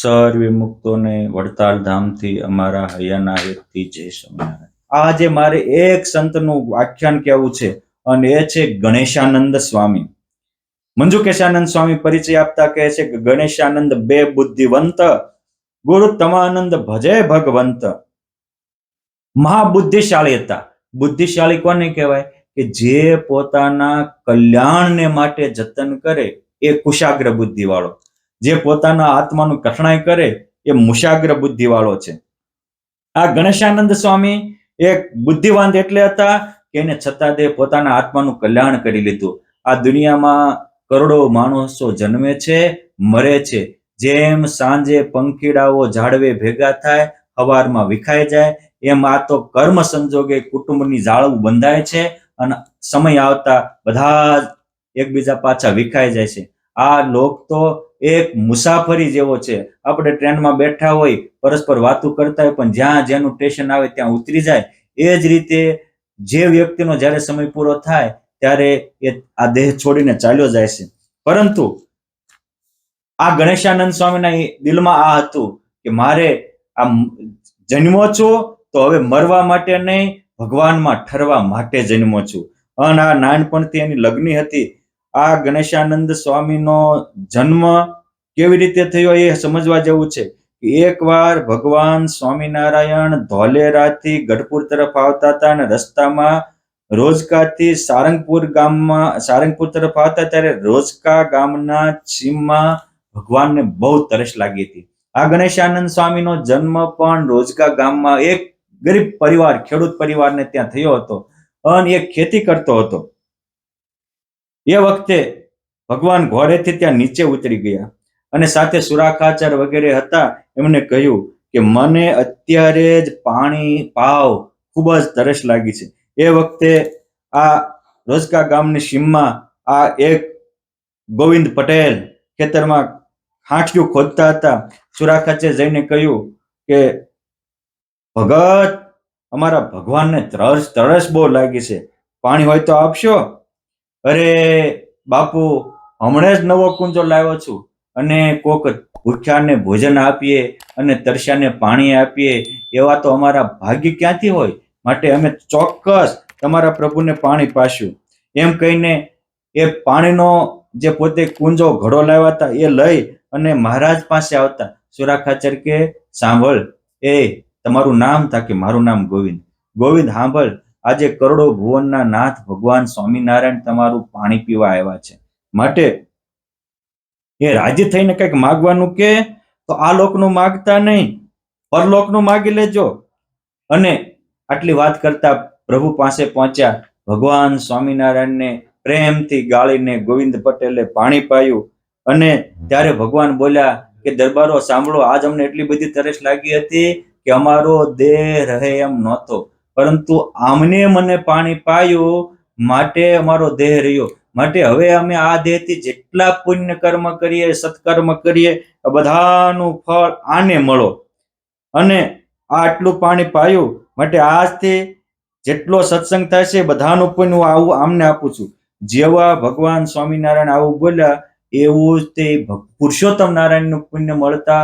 સર્વે મુક્તોને વડતાલ ધામથી અમારા હૈયાના હેતથી જય સ્વામિનારાયણ. આજે મારે એક સંતનું આખ્યાન કહેવું છે અને એ છે ગણેશાનંદ સ્વામી. મંજુકેશાનંદ સ્વામી પરિચય આપતા કહે છે કે ગણેશાનંદ બે બુદ્ધિવંત, ગુરુ તમાનંદ ભજે ભગવંત. મહાબુદ્ધિશાળી હતા. બુદ્ધિશાળી કોને કહેવાય? કે જે પોતાના કલ્યાણને માટે જતન કરે એ કુશાગ્ર બુદ્ધિ વાળો. જે પોતાના આત્માનું કઠણાઈ કરે એ મુશાગ્ર બુદ્ધિ વાળો છે. આ ગણેશાનંદ સ્વામી એક બુદ્ધિવાન એટલે હતા કે એને છતાં તે પોતાના આત્માનું કલ્યાણ કરી લીધું. આ દુનિયામાં કરોડો માણસો જન્મે છે, મરે છે. જેમ સાંજે પંખીડાઓ ઝાડવે ભેગા થાય, સવારમાં વિખાઈ જાય, એમ આ તો કર્મ સંજોગે કુટુંબની જાળવું બંધાય છે અને સમય આવતા બધા એકબીજા પાછા વિખાઈ જાય છે. આ લોક તો એક મુસાફરી જેવો છે. આપણે ટ્રેનમાં બેઠા હોય, પરસ્પર વાતો કરતા હોય, પણ જ્યાં જેનું સ્ટેશન આવે ત્યાં ઉતરી જાય. એ જ રીતે જે વ્યક્તિનો જ્યારે સમય પૂરો થાય ત્યારે એ આ દેહ છોડીને ચાલ્યો જાય છે. પરંતુ આ ગણેશાનંદ સ્વામીના દિલમાં આ હતું કે મારે આ જન્મો છું તો હવે મરવા માટે નહીં, ભગવાનમાં ઠરવા માટે જન્મો છું. અને આ નાનપણથી એની લગ્ની હતી. આ ગણેશાનંદ સ્વામીનો જન્મ કેવી રીતે થયો એ સમજવા જેવું છે. એકવાર ભગવાન સ્વામિનારાયણ ધોલેરાથી ગઢપુર તરફ આવતા હતા અને રસ્તામાં રોજકાથી સારંગપુર તરફ આવતા ત્યારે રોજકા ગામના સીમમાં ભગવાનને બહુ તરસ લાગી હતી. આ ગણેશાનંદ સ્વામીનો જન્મ પણ રોજકા ગામમાં એક ગરીબ પરિવાર, ખેડૂત પરિવારને ત્યાં થયો હતો અને એ ખેતી કરતો હતો. એ વખતે ભગવાન ઘોડેથી ત્યાં નીચે ઉતરી ગયા અને સાથે સુરાખાચર વગેરે હતા. એમને કહ્યું કે મને અત્યારે જ પાણી પાવ, ખૂબ જ તરસ લાગી છે. એ વખતે આ રોજકા ગામની સીમમાં આ એક ગોવિંદ પટેલ ખેતરમાં હાંઠિયું ખોદતા હતા. સુરાખાચે જઈને કહ્યું કે ભગત, અમારા ભગવાનને તરસ બહુ લાગી છે, પાણી હોય તો આપશો? અરે બાપુ, હમણાં જ નવો કુંજો લાવ્યો છું અને કોક ભૂખ્યાને ભોજન આપીએ અને તરસ્યાને પાણી આપીએ એવા તો અમારા ભાગ્ય ક્યાંથી હોય, માટે અમે ચોક્કસ તમારા પ્રભુને પાણી પાશું. એમ કહીને એ પાણીનો જે પોતે કુંજો ઘડો લાવ્યા હતા એ લઈ અને મહારાજ પાસે આવતા. સુરાખાચર કે સાંભળ, એ તમારું નામ? था કે મારું નામ ગોવિંદ. ગોવિંદ સાંભળ, આજે કરોડો ભુવનના નાથ ભગવાન સ્વામિનારાયણ તમારું પાણી પીવા આવ્યા છે, માટે એ રાજી થઈને કંઈક માગવાનું કે તો આ લોકનું માગતા નહીં, પરલોકનું માગી લેજો. અને આટલી વાત કરતા પ્રભુ પાસે પહોંચ્યા. ભગવાન સ્વામિનારાયણને પ્રેમથી ગાળીને ગોવિંદ પટેલે પાણી પાયું અને ત્યારે ભગવાન બોલ્યા કે દરબારો સાંભળો, આજ અમને એટલી બધી તરસ લાગી હતી કે અમારો દેહ રહે એમ નહોતો, પરંતુ આમને મને પાણી પાયું માટે અમારો દેહ રહ્યો. માટે હવે અમે આ દેહથી જેટલા પુણ્ય કર્મ કરીએ, સત્કર્મ કરીએ, બધાનું ફળ આને મળો. અને આટલું પાણી પાયું માટે આજથી જેટલો સત્સંગ થાય છે બધાનું પુણ્ય હું આવું આમને આપું છું. જેવા ભગવાન સ્વામિનારાયણ આવું બોલ્યા એવું જ તે પુરુષોત્તમ નારાયણનું પુણ્ય મળતા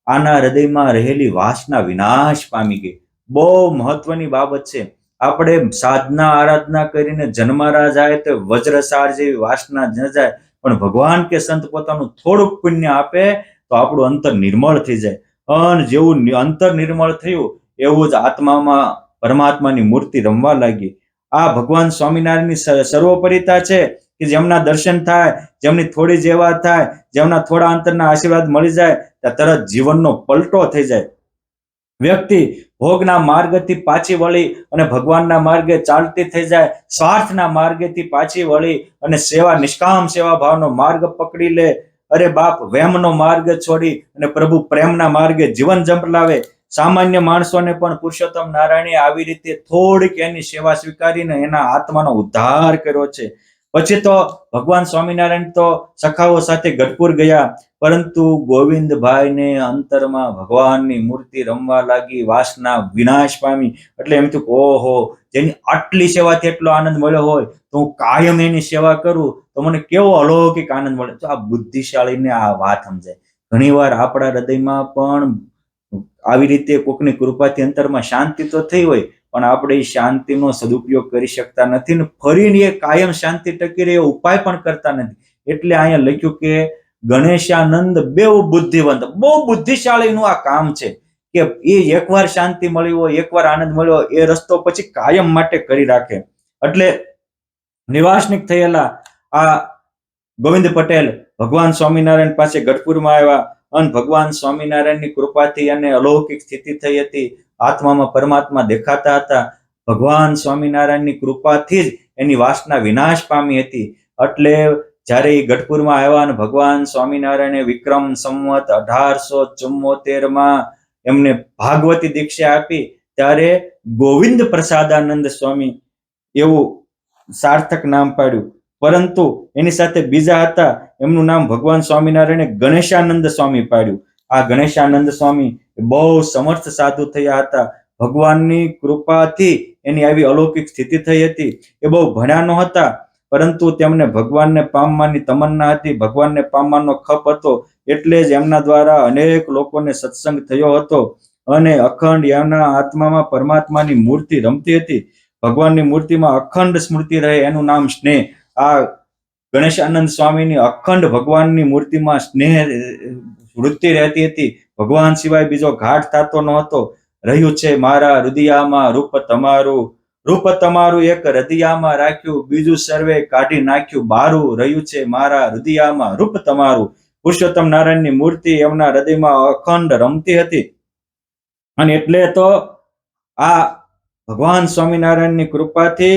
આના હૃદયમાં રહેલી વાસના વિનાશ પામી ગઈ. બહુ મહત્વની બાબત છે. આપણે સાધના આરાધના કરીને જન્મારા જાય તો વજ્રસાર જેવી વાસના ન જાય, પણ ભગવાન કે સંત પોતાનું થોડુંક પુણ્ય આપે તો આપણું અંતર નિર્મળ થઈ જાય. અને જેવું અંતર નિર્મળ થયું એવું જ આત્મામાં પરમાત્માની મૂર્તિ રમવા લાગી. આ ભગવાન સ્વામિનારાયણની સર્વોપરિતા છે કે જેમના દર્શન થાય, જેમની થોડી જેવા થાય, જેમના થોડા અંતરના આશીર્વાદ મળી જાય ત્યાં તરત જીવનનો પલટો થઈ જાય. વ્યક્તિ ભોગના માર્ગથી પાછી વળી અને ભગવાનના માર્ગે ચાલતી થઈ જાય. સ્વાર્થના માર્ગેથી પાછી વળી અને સેવા, નિષ્કામ સેવા ભાવનો માર્ગ પકડી લે. અરે બાપ, વેમનો માર્ગ છોડી અને પ્રભુ પ્રેમના માર્ગે જીવન જંપલાવે. સામાન્ય માણસોને પણ પુરુષોત્તમ નારાયણે આવી રીતે થોડીક એની સેવા સ્વીકારીને એના આત્માનો ઉદ્ધાર કર્યો છે. પછી તો ભગવાન સ્વામિનારાયણ તો સખાઓ સાથે ગઢપુર ગયા, પરંતુ ગોવિંદભાઈને અંતરમાં ભગવાનની મૂર્તિ રમવા લાગી, વાસના વિનાશ પામી. એટલે એમ થયું, ઓહો, જેની આટલી સેવાથી એટલો આનંદ મળ્યો હોય તો હું કાયમ એની સેવા કરું તો મને કેવો અલૌકિક આનંદ મળે. તો આ બુદ્ધિશાળીને આ વાત સમજાય. ઘણીવાર આપણા હૃદયમાં પણ આવી રીતે કોકની કૃપાથી અંતરમાં શાંતિ તો થઈ હોય, પણ આપણે એ શાંતિનો સદુપયોગ કરી શકતા નથી ને ફરીને એ કાયમ શાંતિ ટકી રહે ઉપાય પણ કરતા નથી. એટલે અહીંયા લખ્યું કે ગણેશાનંદ બહુ બુદ્ધિશાળીનું આ કામ છે કે એ એકવાર શાંતિ મળી હોય, એકવાર આનંદ મળ્યો, એ રસ્તો પછી કાયમ માટે કરી રાખે. એટલે નિવાસનિક થયેલા આ ગોવિંદ પટેલ ભગવાન સ્વામિનારાયણ પાસે ગઢપુરમાં આવ્યા અને ભગવાન સ્વામિનારાયણની કૃપાથી અને અલૌકિક સ્થિતિ થઈ હતી. આત્મામાં પરમાત્મા દેખાતા હતા. ભગવાન સ્વામિનારાયણની કૃપાથી જ એની વાસના વિનાશ પામી હતી. એટલે જ્યારે એ ગઢપુરમાં આવ્યા અને ભગવાન સ્વામિનારાયણે વિક્રમ સંવત 1874 એમને ભાગવતી દીક્ષા આપી, ત્યારે ગોવિંદ પ્રસાદાનંદ સ્વામી એવું સાર્થક નામ પાડ્યું. પરંતુ એની સાથે બીજા હતા, એમનું નામ ભગવાન સ્વામિનારાયણે ગણેશાનંદ સ્વામી પાડ્યું. આ ગણેશાનંદ સ્વામી બહુ સમર્થ સાધુ થયા હતા. ભગવાનની કૃપાથી એની આવી અલૌકિક સ્થિતિ થઈ હતી. એ બહુ ભણ્યા ન હતા, પરંતુ તેમને ભગવાનને પામવાની તમન્ના હતી, ભગવાનને પામવાનો ખપ હતો. એટલે જ એમના દ્વારા અનેક લોકોને સત્સંગ થયો હતો અને અખંડ એમના આત્મામાં પરમાત્માની મૂર્તિ રમતી હતી. ભગવાનની મૂર્તિમાં અખંડ સ્મૃતિ રહે એનું નામ સ્નેહ. આ ગણેશાનંદ સ્વામીની અખંડ ભગવાનની મૂર્તિમાં સ્નેહ વૃત્તિ રહેતી હતી. ભગવાન સિવાય બીજો ઘાટ થતો નહોતો. રહ્યું છે મારા હૃદયામાં રૂપ તમારું, રૂપ તમારું એક હૃદયામાં રાખ્યું, બીજું સર્વે કાઢી નાખ્યું બારું. રહ્યું છે મારા હૃદયામાં રૂપ તમારું. પુરુષોત્તમ નારાયણની મૂર્તિ એમના હૃદયમાં અખંડ રમતી હતી. અને એટલે તો આ ભગવાન સ્વામિનારાયણની કૃપાથી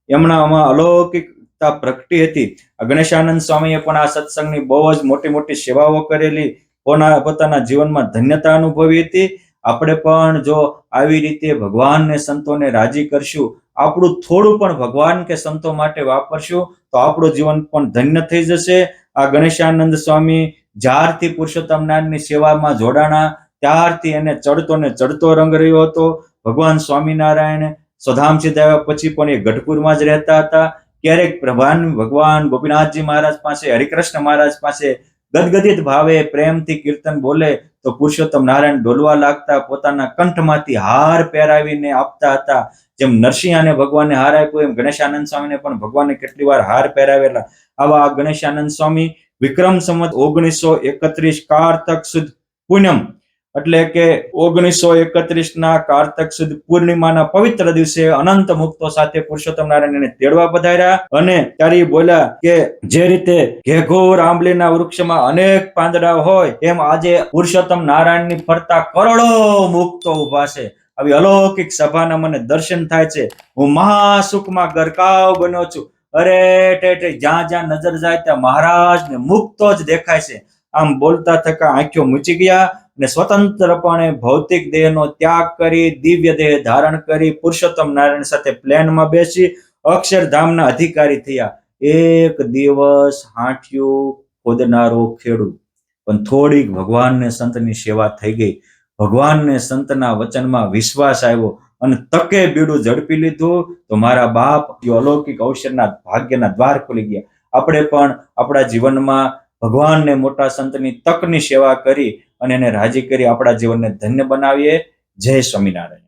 એમનામાં અલૌકિકતા પ્રગટી હતી. ગણેશાનંદ સ્વામીએ પણ આ સત્સંગની બહુ જ મોટી મોટી સેવાઓ કરેલી, પોતાના જીવનમાં ધન્યતા અનુભવી હતી. આપણે પણ જો આવી રીતે ભગવાનને સંતોને રાજી કરશું, આપણું થોડું પણ ભગવાન કે સંતો માટે વાપરશું, તો આપણું જીવન પણ ધન્ય થઈ જશે. આ ગણેશાનંદ સ્વામી જ્યારથી પુરુષોત્તમ નારાયણની સેવામાં જોડાણા, ત્યારથી એને ચડતો ને ચડતો રંગ રહ્યો હતો. ભગવાન સ્વામિનારાયણ સ્વધામ સિદ્ધાવ્યા પછી પણ એ ગઢપુરમાં જ રહેતા હતા. ક્યારેક ભગવાન ગોપીનાથજી મહારાજ પાસે, હરિકૃષ્ણ મહારાજ પાસે ગદગદિત ભાવે પ્રેમથી કીર્તન બોલે તો પુરુષોત્તમ નારાયણ ડોલવા લાગતા, પોતાના કંઠમાંથી હાર પહેરાવીને આપતા હતા. જેમ નરસિંહાને ભગવાનને હાર આપ્યો, એમ ગણેશાનંદ સ્વામીને પણ ભગવાનને કેટલી વાર હાર પહેરાવેલા. આવા ગણેશાનંદ સ્વામી વિક્રમ સંવત 1931 કારતક સુદ પૂનમ, એટલે કે 1931 કારતક સુદ પૂર્ણિમાના પવિત્ર દિવસે અનંત મુક્તો સાથે પુરુષોત્તમ નારાયણને તેડવા પધાર્યા. અને ત્યારે બોલ્યા કે જે રીતે ઘેઘોર આંબલીના વૃક્ષમાં અનેક પાંદડા હોય, એમ આજે પુરુષોત્તમ નારાયણની ફરતા કરોડો મુક્તો ઉભા છે. આવી અલૌકિક સભાના મને દર્શન થાય છે. હું મહાસુખમાં ગરકાવ બન્યો છું. અરે ઠેઠે જ્યાં જ્યાં નજર જાય ત્યાં મહારાજને મુક્તો જ દેખાય છે. આમ બોલતા થકા આંખો મૂચી ગયા અને સ્વતંત્રપણે ભૌતિક દેહનો ત્યાગ કરી દિવ્ય દેહ ધારણ કરી પુરુષોત્તમ નારાયણ સાથે પ્લેનમાં બેસી અક્ષરધામના અધિકારી થયા. એક દિવસ હાંઠિયું ખોદનારો ખેડૂત, પણ થોડીક ભગવાનને સંતની સેવા થઈ ગઈ. ભગવાનને સંતના વચનમાં વિશ્વાસ આવ્યો અને તકે બીડું ઝડપી લીધું, તો મારા બાપ અલૌકિક અવસરના ભાગ્યના દ્વાર ખુલી ગયા. આપણે પણ આપણા જીવનમાં ભગવાનને મોટા સંતની તકની સેવા કરી અને એને રાજી કરી આપણા જીવનને ધન્ય બનાવીએ. જય સ્વામિનારાયણ.